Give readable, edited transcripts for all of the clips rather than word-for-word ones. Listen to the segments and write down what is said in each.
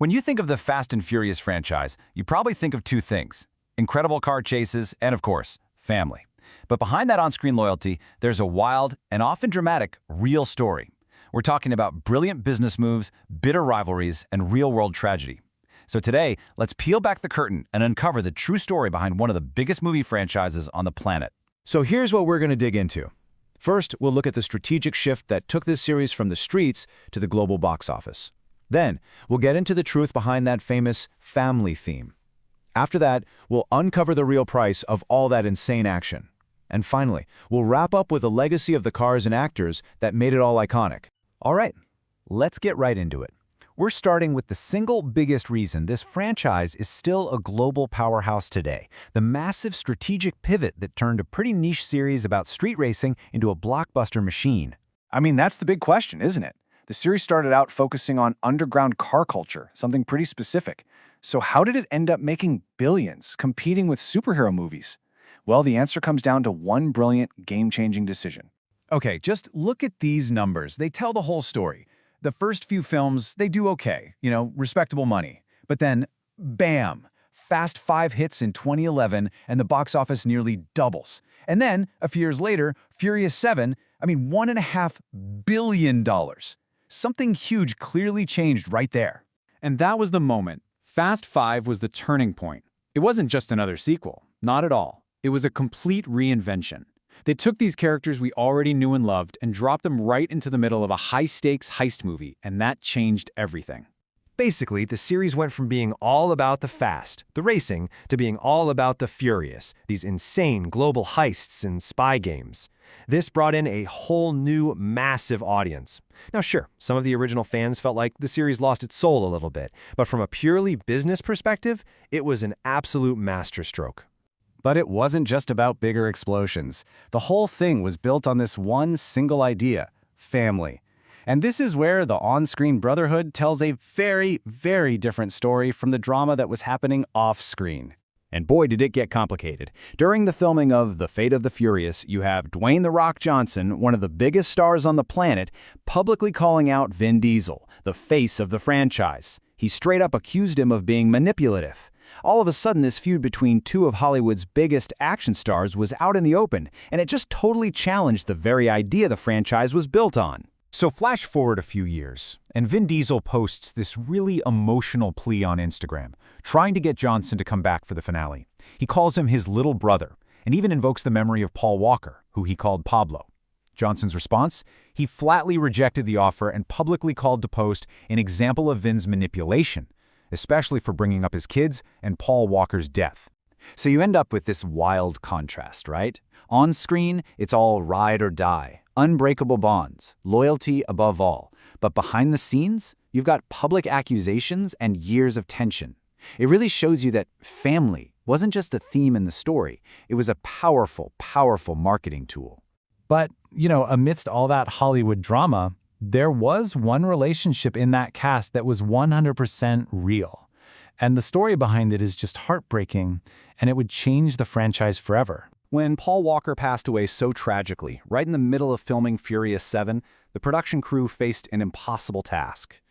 When you think of the Fast and Furious franchise, you probably think of two things: incredible car chases and, of course, family. But behind that on-screen loyalty, there's a wild and often dramatic real story. We're talking about brilliant business moves, bitter rivalries, and real-world tragedy. So today, let's peel back the curtain and uncover the true story behind one of the biggest movie franchises on the planet. So here's what we're going to dig into. First, we'll look at the strategic shift that took this series from the streets to the global box office. Then, we'll get into the truth behind that famous family theme. After that, we'll uncover the real price of all that insane action. And finally, we'll wrap up with the legacy of the cars and actors that made it all iconic. All right, let's get right into it. We're starting with the single biggest reason this franchise is still a global powerhouse today: the massive strategic pivot that turned a pretty niche series about street racing into a blockbuster machine. I mean, that's the big question, isn't it? The series started out focusing on underground car culture, something pretty specific. So how did it end up making billions, competing with superhero movies? Well, the answer comes down to one brilliant, game-changing decision. Okay, just look at these numbers. They tell the whole story. The first few films, they do okay, respectable money. But then, bam! Fast 5 hits in 2011, and the box office nearly doubles. And then, a few years later, Furious 7, $1.5 billion. Something huge clearly changed right there. And that was the moment. Fast 5 was the turning point. It wasn't just another sequel. Not at all. It was a complete reinvention. They took these characters we already knew and loved and dropped them right into the middle of a high-stakes heist movie, and that changed everything. Basically, the series went from being all about the fast, the racing, to being all about the furious, these insane global heists and spy games. This brought in a whole new, massive audience. Now sure, some of the original fans felt like the series lost its soul a little bit, but from a purely business perspective, it was an absolute masterstroke. But it wasn't just about bigger explosions. The whole thing was built on this one single idea: family. And this is where the on-screen brotherhood tells a very, very different story from the drama that was happening off-screen. And boy, did it get complicated. During the filming of The Fate of the Furious, you have Dwayne "The Rock" Johnson, one of the biggest stars on the planet, publicly calling out Vin Diesel, the face of the franchise. He straight up accused him of being manipulative. All of a sudden, this feud between two of Hollywood's biggest action stars was out in the open, and it just totally challenged the very idea the franchise was built on. So flash forward a few years, and Vin Diesel posts this really emotional plea on Instagram, trying to get Johnson to come back for the finale. He calls him his little brother, and even invokes the memory of Paul Walker, who he called Pablo. Johnson's response? He flatly rejected the offer and publicly called to post an example of Vin's manipulation, especially for bringing up his kids and Paul Walker's death. So you end up with this wild contrast, right? On screen, it's all ride or die, unbreakable bonds, loyalty above all. But behind the scenes, you've got public accusations and years of tension. It really shows you that family wasn't just a theme in the story. It was a powerful, powerful marketing tool. But, amidst all that Hollywood drama, there was one relationship in that cast that was 100% real. And the story behind it is just heartbreaking, and it would change the franchise forever. When Paul Walker passed away so tragically, right in the middle of filming Furious 7, the production crew faced an impossible task.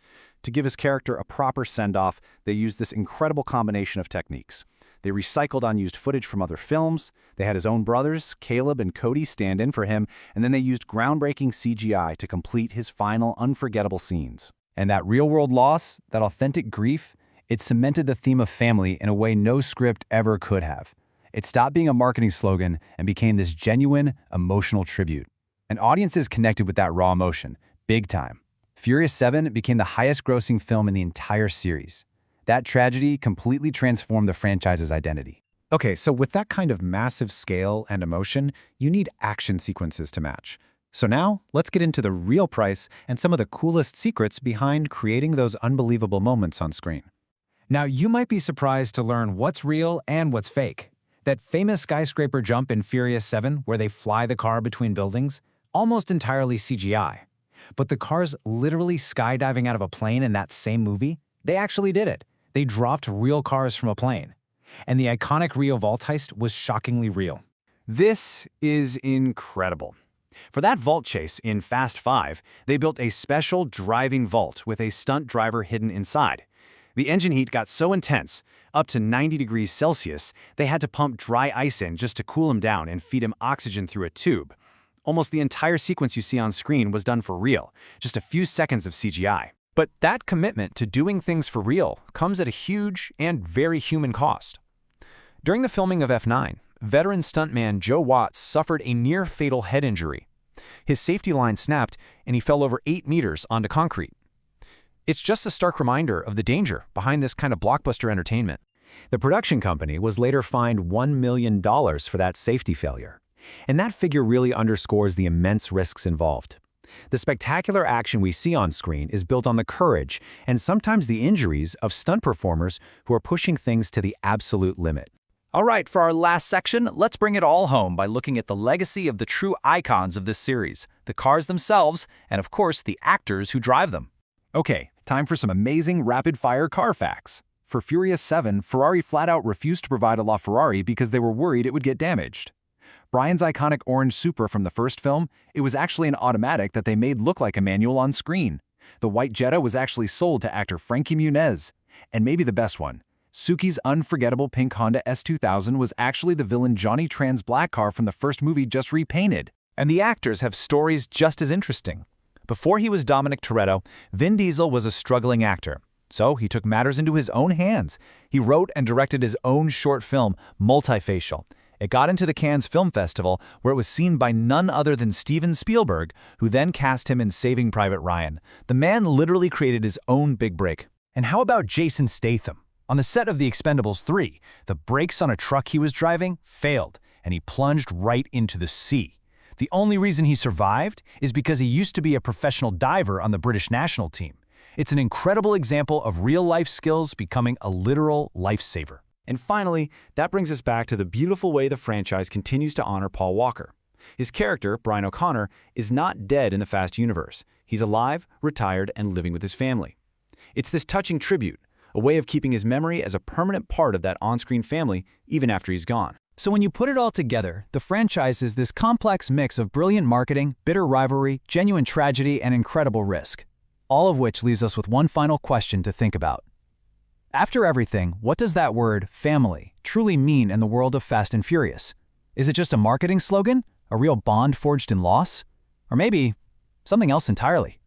To give his character a proper send-off, they used this incredible combination of techniques. They recycled unused footage from other films, they had his own brothers, Caleb and Cody, stand in for him, and then they used groundbreaking CGI to complete his final unforgettable scenes. And that real-world loss, that authentic grief, it cemented the theme of family in a way no script ever could have. It stopped being a marketing slogan and became this genuine, emotional tribute. And audiences connected with that raw emotion, big time. Furious 7 became the highest-grossing film in the entire series. That tragedy completely transformed the franchise's identity. Okay, so with that kind of massive scale and emotion, you need action sequences to match. So now, let's get into the real price and some of the coolest secrets behind creating those unbelievable moments on screen. Now, you might be surprised to learn what's real and what's fake. That famous skyscraper jump in Furious 7, where they fly the car between buildings, almost entirely CGI. But the cars literally skydiving out of a plane in that same movie, they actually did it. They dropped real cars from a plane. And the iconic Rio vault heist was shockingly real. This is incredible. For that vault chase in Fast 5, they built a special driving vault with a stunt driver hidden inside. The engine heat got so intense, up to 90 degrees Celsius, they had to pump dry ice in just to cool him down and feed him oxygen through a tube. Almost the entire sequence you see on screen was done for real, just a few seconds of CGI. But that commitment to doing things for real comes at a huge and very human cost. During the filming of F9, veteran stuntman Joe Watts suffered a near-fatal head injury. His safety line snapped, and he fell over 8 meters onto concrete. It's just a stark reminder of the danger behind this kind of blockbuster entertainment. The production company was later fined $1 million for that safety failure. And that figure really underscores the immense risks involved. The spectacular action we see on screen is built on the courage and sometimes the injuries of stunt performers who are pushing things to the absolute limit. All right, for our last section, let's bring it all home by looking at the legacy of the true icons of this series, the cars themselves, and of course, the actors who drive them. Okay, time for some amazing rapid-fire car facts. For Furious 7, Ferrari flat-out refused to provide a LaFerrari because they were worried it would get damaged. Brian's iconic orange Supra from the first film, it was actually an automatic that they made look like a manual on screen. The white Jetta was actually sold to actor Frankie Muniz. And maybe the best one, Suki's unforgettable pink Honda S2000 was actually the villain Johnny Tran's black car from the first movie just repainted. And the actors have stories just as interesting. Before he was Dominic Toretto, Vin Diesel was a struggling actor. So he took matters into his own hands. He wrote and directed his own short film, Multifacial. It got into the Cannes Film Festival, where it was seen by none other than Steven Spielberg, who then cast him in Saving Private Ryan. The man literally created his own big break. And how about Jason Statham? On the set of The Expendables 3, the brakes on a truck he was driving failed, and he plunged right into the sea. The only reason he survived is because he used to be a professional diver on the British national team. It's an incredible example of real-life skills becoming a literal lifesaver. And finally, that brings us back to the beautiful way the franchise continues to honor Paul Walker. His character, Brian O'Connor, is not dead in the Fast universe. He's alive, retired, and living with his family. It's this touching tribute, a way of keeping his memory as a permanent part of that on-screen family even after he's gone. So when you put it all together, the franchise is this complex mix of brilliant marketing, bitter rivalry, genuine tragedy, and incredible risk. All of which leaves us with one final question to think about. After everything, what does that word, family, truly mean in the world of Fast and Furious? Is it just a marketing slogan? A real bond forged in loss? Or maybe something else entirely?